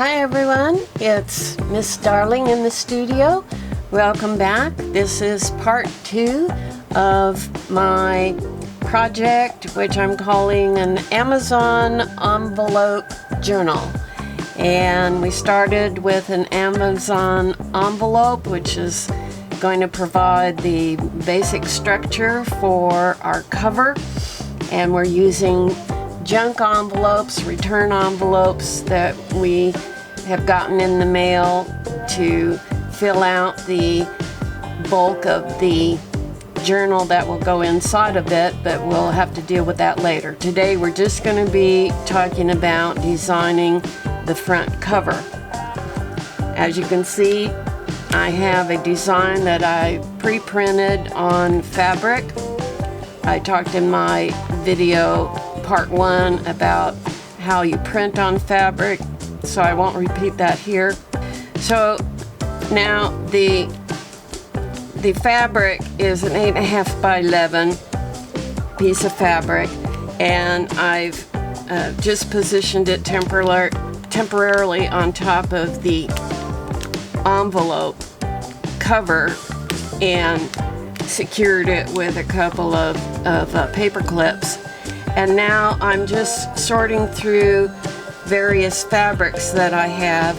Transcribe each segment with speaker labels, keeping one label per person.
Speaker 1: Hi everyone, it's Miss Darling in the studio. Welcome back. This is part 2 of my project, which I'm calling an Amazon envelope journal. And we started with an Amazon envelope, which is going to provide the basic structure for our cover. And we're using junk envelopes, return envelopes that we have gotten in the mail to fill out the bulk of the journal that will go inside of it, but we'll have to deal with that later. Today we're just going to be talking about designing the front cover. As you can see, I have a design that I pre-printed on fabric. I talked in my video part 1 about how you print on fabric, so I won't repeat that here. So now the fabric is an 8.5 by 11 piece of fabric, and I've just positioned it temporarily on top of the envelope cover and secured it with a couple of paper clips. And now I'm just sorting through various fabrics that I have,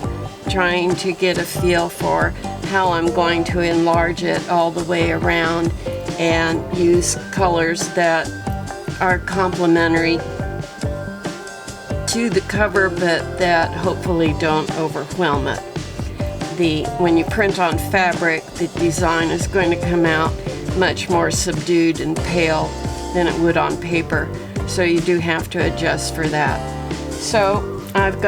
Speaker 1: trying to get a feel for how I'm going to enlarge it all the way around and use colors that are complementary to the cover, but that hopefully don't overwhelm it. When you print on fabric, the design is going to come out much more subdued and pale than it would on paper. So you do have to adjust for that. So I've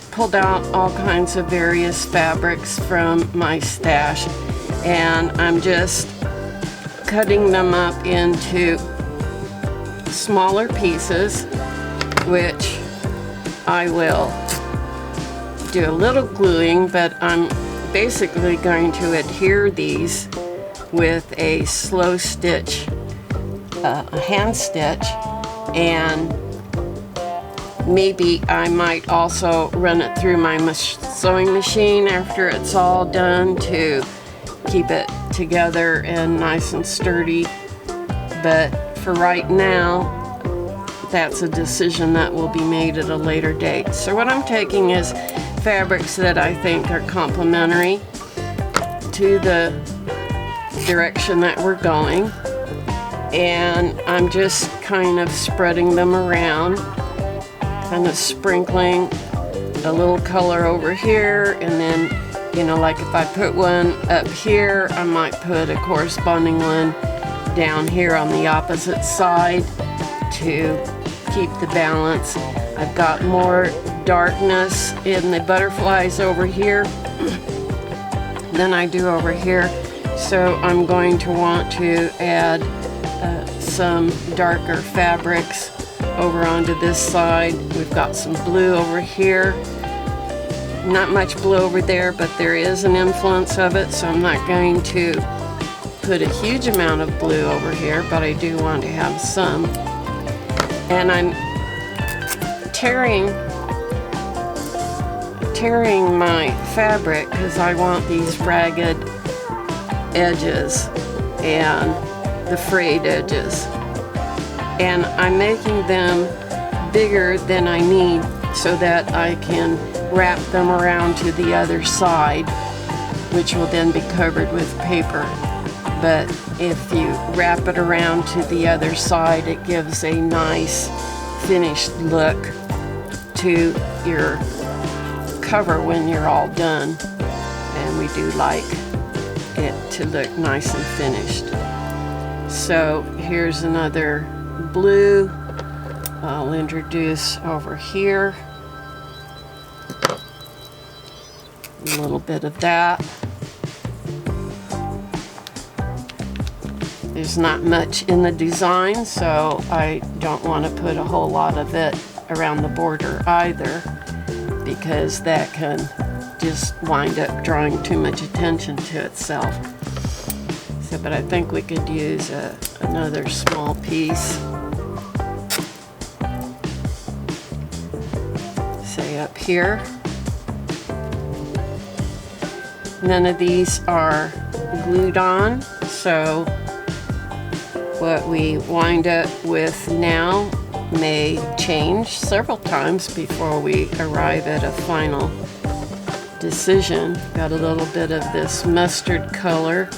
Speaker 1: pulled out all kinds of various fabrics from my stash, and I'm just cutting them up into smaller pieces, which I will do a little gluing, but I'm basically going to adhere these with a slow stitch, a hand stitch, and maybe I might also run it through my sewing machine after it's all done to keep it together and nice and sturdy. But for right now, that's a decision that will be made at a later date. So what I'm taking is fabrics that I think are complementary to the direction that we're going, and I'm just kind of spreading them around, kind of sprinkling a little color over here, and then, you know, like if I put one up here, I might put a corresponding one down here on the opposite side to keep the balance. I've got more darkness in the butterflies over here than I do over here, so I'm going to want to add some darker fabrics over onto this side. We've got some blue over here, not much blue over there, but there is an influence of it, so I'm not going to put a huge amount of blue over here, but I do want to have some. And I'm tearing my fabric because I want these ragged edges and the frayed edges, and I'm making them bigger than I need so that I can wrap them around to the other side, which will then be covered with paper. But if you wrap it around to the other side, it gives a nice finished look to your cover when you're all done, and we do like it to look nice and finished. So here's another blue I'll introduce over here, a little bit of that. There's not much in the design, so I don't want to put a whole lot of it around the border either, because that can just wind up drawing too much attention to itself. So, but I think we could use another small piece, say up here. none of these are glued on, so what we wind up with now may change several times before we arrive at a final decision. Got a little bit of this mustard color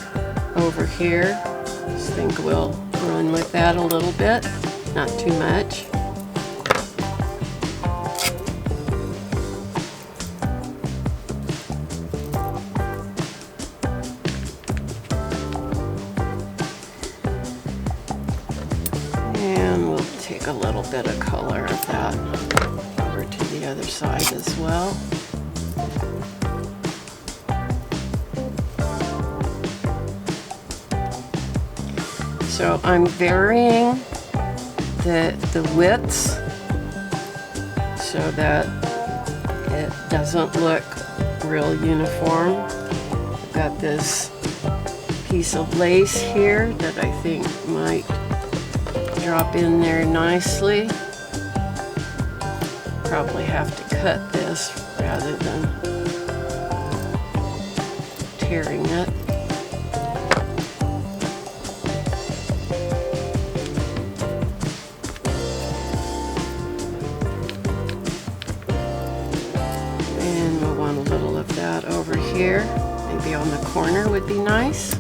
Speaker 1: over here. I think we'll run with that a little bit, not too much. And we'll take a little bit of color of that over to the other side as well. So I'm varying the widths so that it doesn't look real uniform. I've got this piece of lace here that I think might drop in there nicely. Probably have to cut this rather than tearing it. And we'll want a little of that over here. Maybe on the corner would be nice.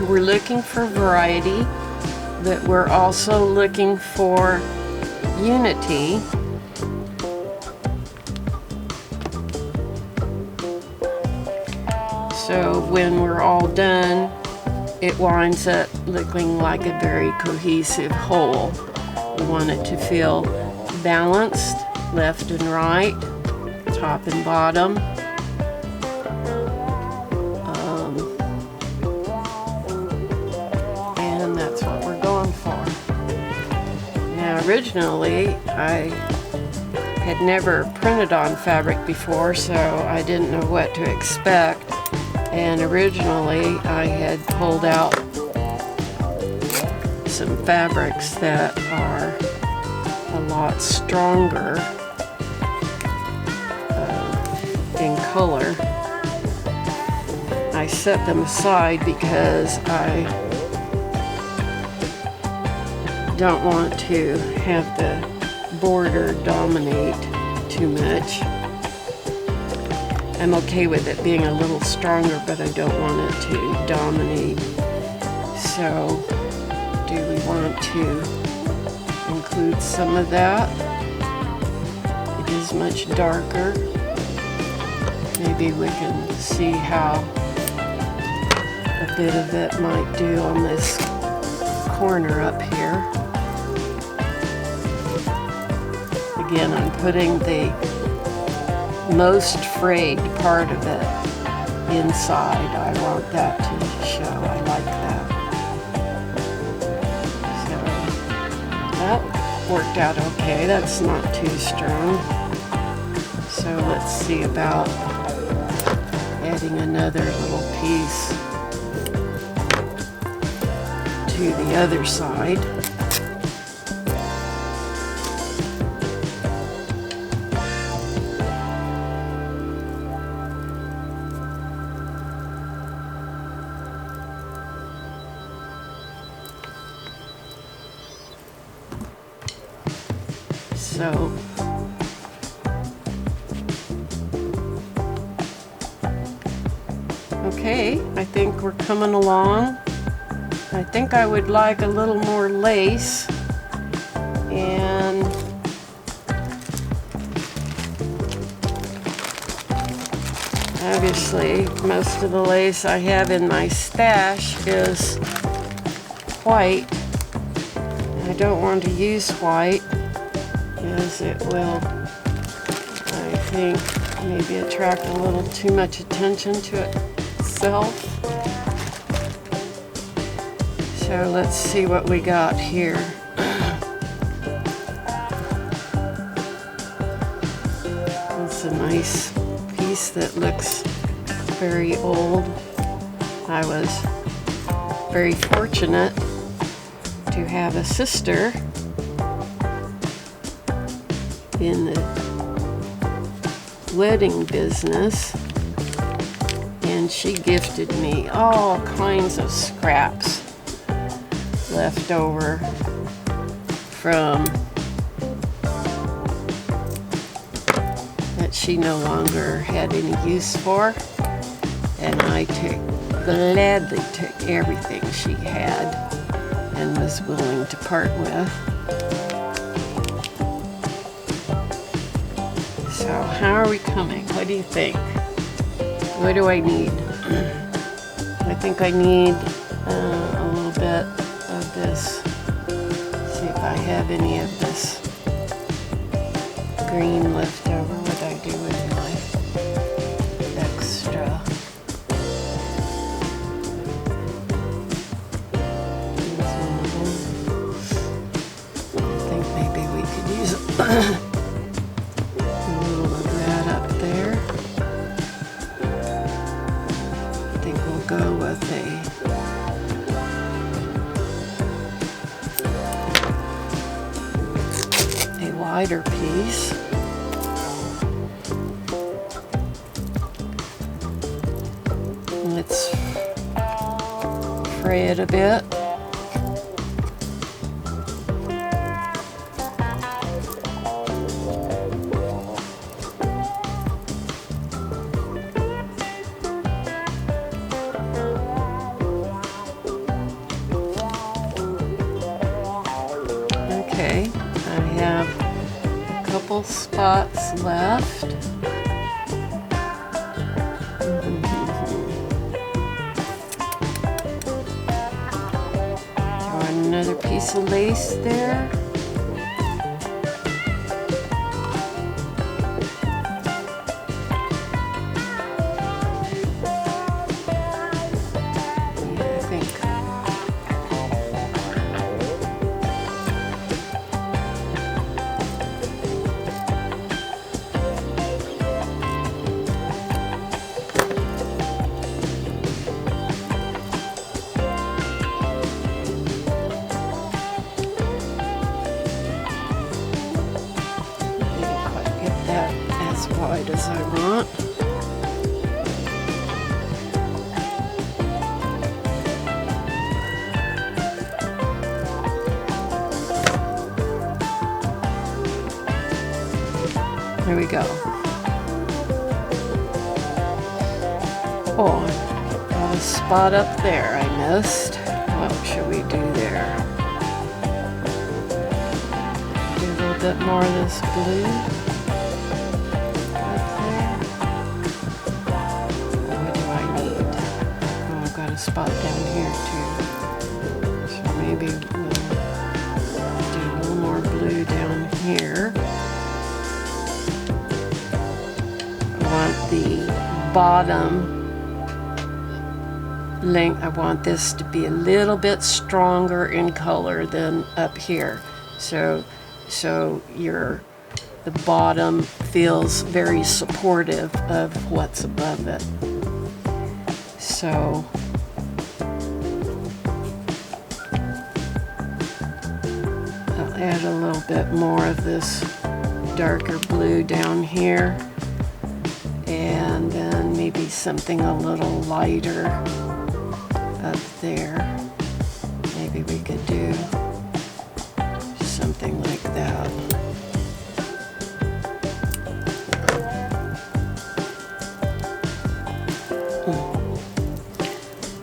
Speaker 1: We're looking for variety, but we're also looking for unity. So when we're all done, it winds up looking like a very cohesive whole. We want it to feel balanced, left and right, top and bottom. Originally, I had never printed on fabric before, so I didn't know what to expect. And originally, I had pulled out some fabrics that are a lot stronger in color. I set them aside because I don't want to have the border dominate too much. I'm okay with it being a little stronger, but I don't want it to dominate. So, do we want to include some of that? It is much darker. Maybe we can see how a bit of it might do on this corner up here. Again, I'm putting the most frayed part of it inside. I want that to show. I like that. So that worked out okay. That's not too strong. So let's see about adding another little piece to the other side. So okay, I think we're coming along. I think I would like a little more lace, and obviously most of the lace I have in my stash is white. I don't want to use white as it will, I think, maybe attract a little too much attention to itself. So let's see what we got here. It's a nice piece that looks very old. I was very fortunate to to have a sister in the wedding business, and she gifted me all kinds of scraps left over from that she no longer had any use for, and I gladly took everything she had and was willing to part with. So how are we coming? What do you think? What do I need? I think I need a little bit of this. See if I have any of this green left over. What I do with my extra. Here's one of them. I think maybe we could use a little of that up there. I think we'll go with a wider piece. Let's fray it a bit. Okay, I have a couple spots left. Another piece of lace there. Yeah, I think. As wide as I want. There we go. Oh, got a spot up there I missed. What should we do there? Do a little bit more of this blue. Spot down here too, so maybe we'll do a little more blue down here. I want the bottom length, I want this to be a little bit stronger in color than up here, so the bottom feels very supportive of what's above it. So add a little bit more of this darker blue down here, and then maybe something a little lighter up there. Maybe we could do something like that.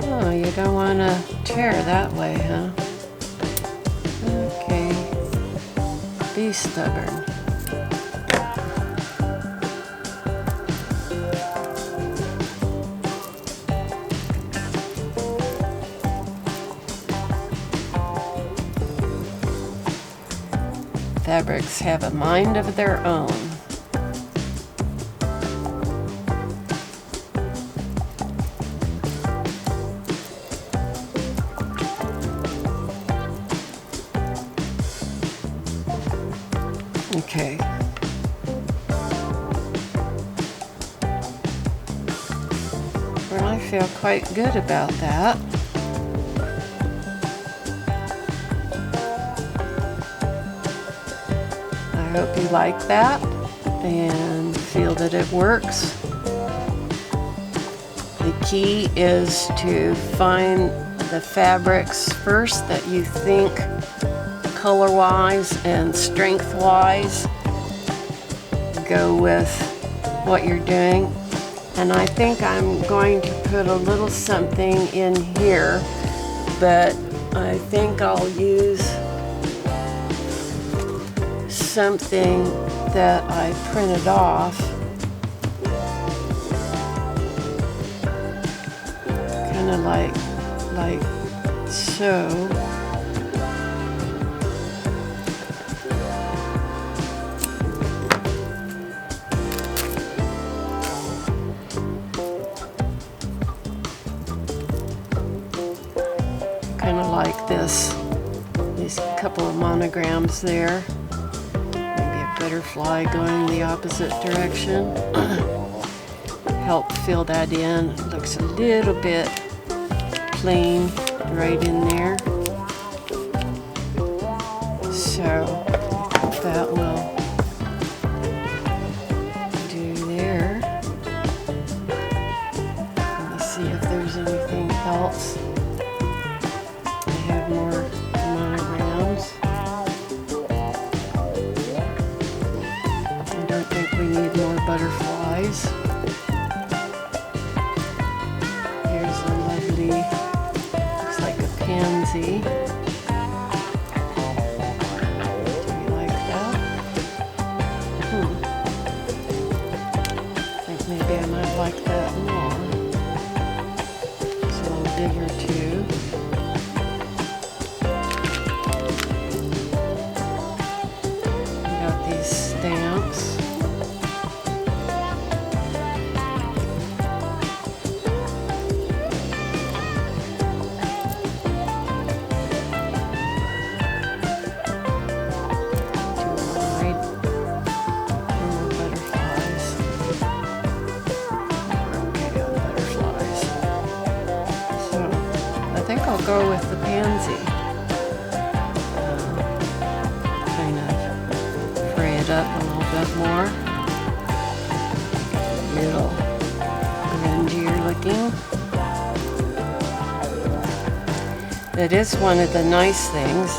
Speaker 1: Oh, you don't want to tear that way, huh? Be stubborn. Fabrics have a mind of their own. Okay. Well, I feel quite good about that. hope you like that and feel that it works. The key is to find the fabrics first that you think color-wise and strength-wise go with what you're doing. And I think I'm going to put a little something in here, but I think I'll use something that I printed off, kind of like so. Kind of like this, these couple of monograms there. Maybe a butterfly going the opposite direction. Help fill that in. It looks a little bit plain right in there. So that will do there. Let me see if there's anything else. I have more monograms. I don't think we need more butterflies. Here's a lovely, looks like a pansy. Do you like that? I think maybe I might like that more. It's a little bigger too. Stamps. I'll go with the pansy. Kind of fray it up a little bit more. A little grungier looking. That is one of the nice things.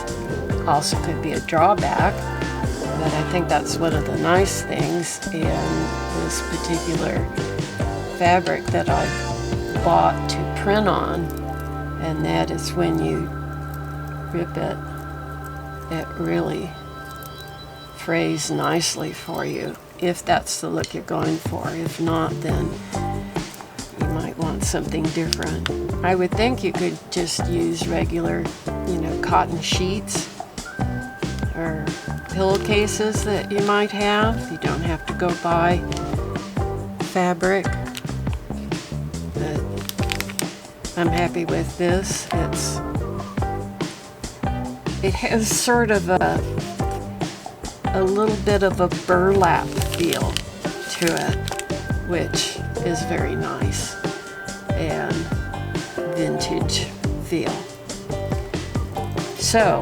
Speaker 1: Also could be a drawback, but I think that's one of the nice things in this particular fabric that I've bought to print on. And that is when you rip it, it really frays nicely for you, if that's the look you're going for. If not, then you might want something different. I would think you could just use regular, cotton sheets or pillowcases that you might have. You don't have to go buy fabric. I'm happy with this. It has sort of a little bit of a burlap feel to it, which is very nice, and vintage feel. So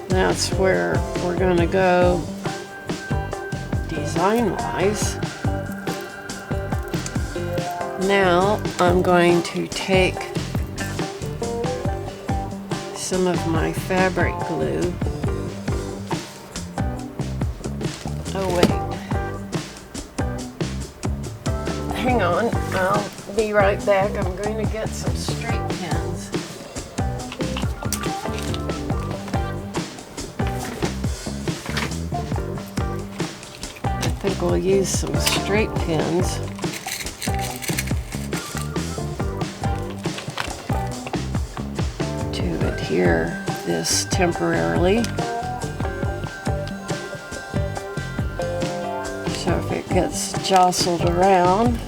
Speaker 1: that's where we're going to go design-wise. Now I'm going to take some of my fabric glue. Oh wait, hang on, I'll be right back. I'm going to get some straight pins. I think we'll use some straight pins. Adhere this temporarily. So if it gets jostled around,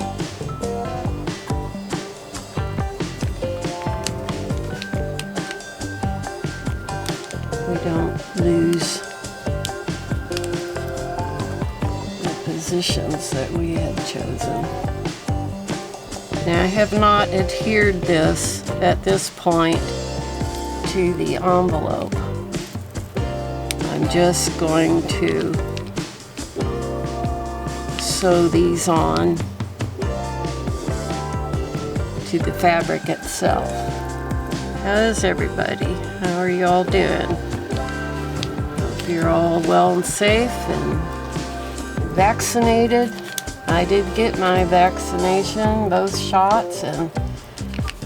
Speaker 1: we don't lose the positions that we had chosen. Now I have not adhered this at this point to the envelope. I'm just going to sew these on to the fabric itself. How's everybody? How are you all doing? Hope you're all well and safe and vaccinated. I did get my vaccination, both shots, and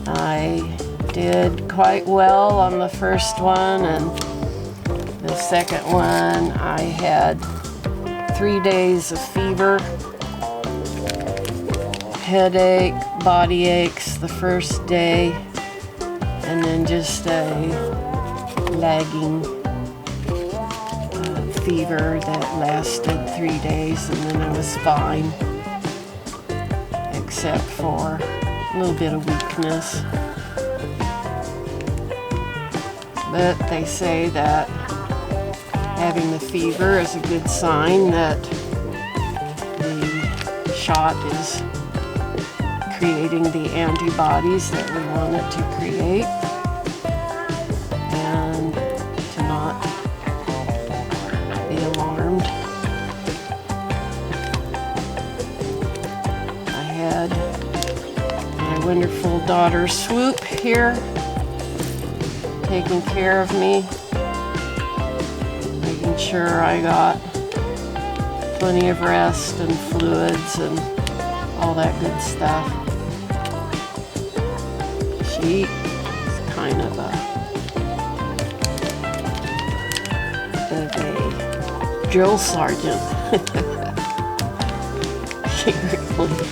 Speaker 1: I did quite well on the first one, and the second one I had 3 days of fever, headache, body aches the first day, and then just a lagging fever that lasted 3 days, and then I was fine, except for a little bit of weakness. But they say that having the fever is a good sign that the shot is creating the antibodies that we want it to create, and to not be alarmed. I had my wonderful daughter Swoop here taking care of me, making sure I got plenty of rest and fluids and all that good stuff. She is kind of a drill sergeant. She really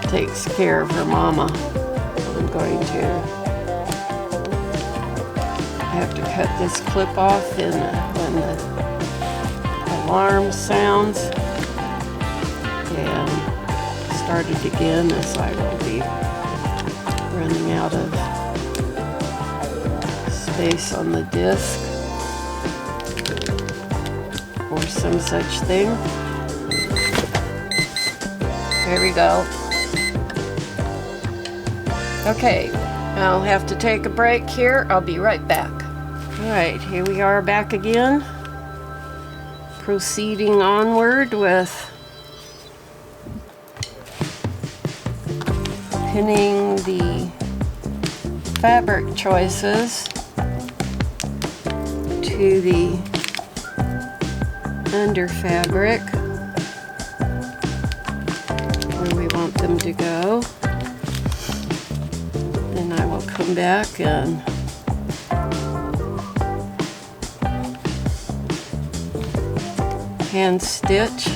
Speaker 1: takes care of her mama. I'm going to have to cut this clip off when the alarm sounds, and start it again, as I will be running out of space on the disc or some such thing. There we go. Okay, I'll have to take a break here. I'll be right back. Alright, here we are back again. Proceeding onward with pinning the fabric choices to the under fabric where we want them to go. Then I will come back and hand stitch,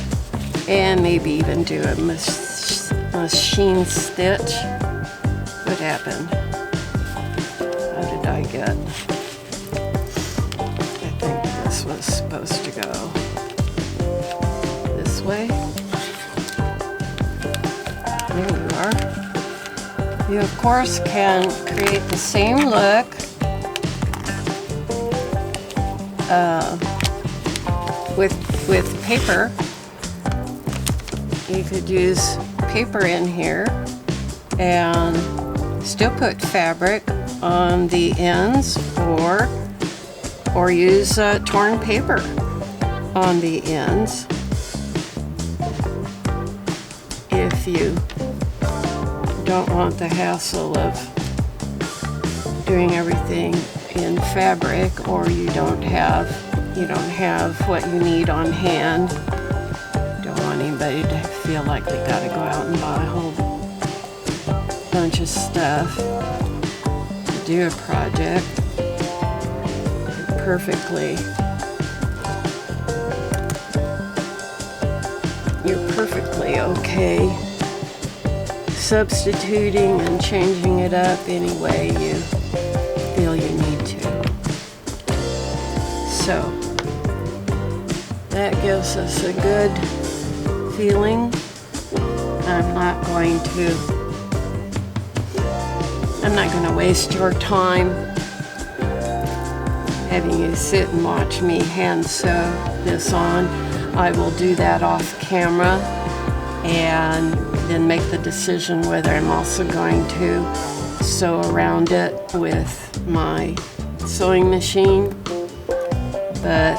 Speaker 1: and maybe even do a machine stitch. What happened? How did I get? I think this was supposed to go this way. There we are. You of course can create the same look with paper. You could use paper in here and still put fabric on the ends, or use torn paper on the ends if you don't want the hassle of doing everything in fabric, or you don't have what you need on hand. Don't want anybody to feel like they gotta go out and buy a whole bunch of stuff to do a project. You're perfectly okay substituting and changing it up any way you feel you need to. So that gives us a good feeling. I'm not going to waste your time having you sit and watch me hand sew this on. I will do that off camera and then make the decision whether I'm also going to sew around it with my sewing machine. But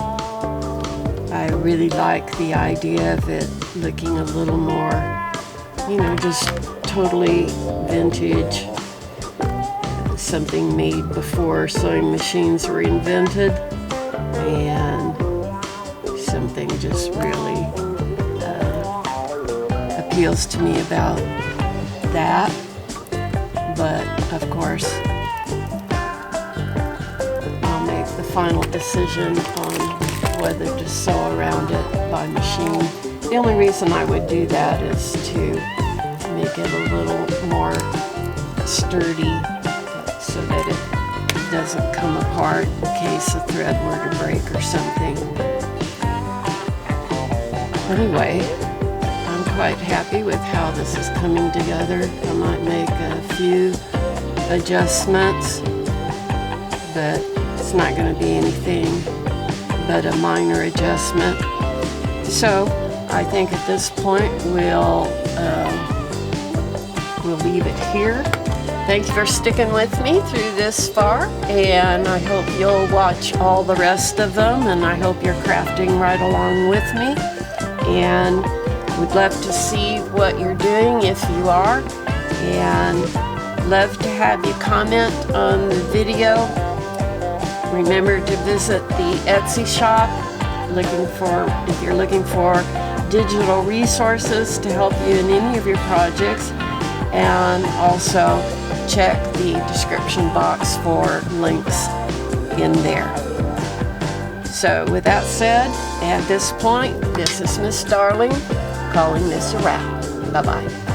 Speaker 1: really like the idea of it looking a little more, you know, just totally vintage. Something made before sewing machines were invented, and something just really appeals to me about that. But of course, I'll make the final decision on whether to sew around it by machine. The only reason I would do that is to make it a little more sturdy so that it doesn't come apart in case a thread were to break or something. Anyway, I'm quite happy with how this is coming together. I might make a few adjustments, but it's not going to be anything but a minor adjustment. So I think at this point we'll leave it here. Thank you for sticking with me through this far, and I hope you'll watch all the rest of them, and I hope you're crafting right along with me. And we'd love to see what you're doing if you are, and love to have you comment on the video. Remember to visit the Etsy shop if you're looking for digital resources to help you in any of your projects, and also check the description box for links in there. So with that said, at this point, this is Miss Darling calling this a wrap. Bye-bye.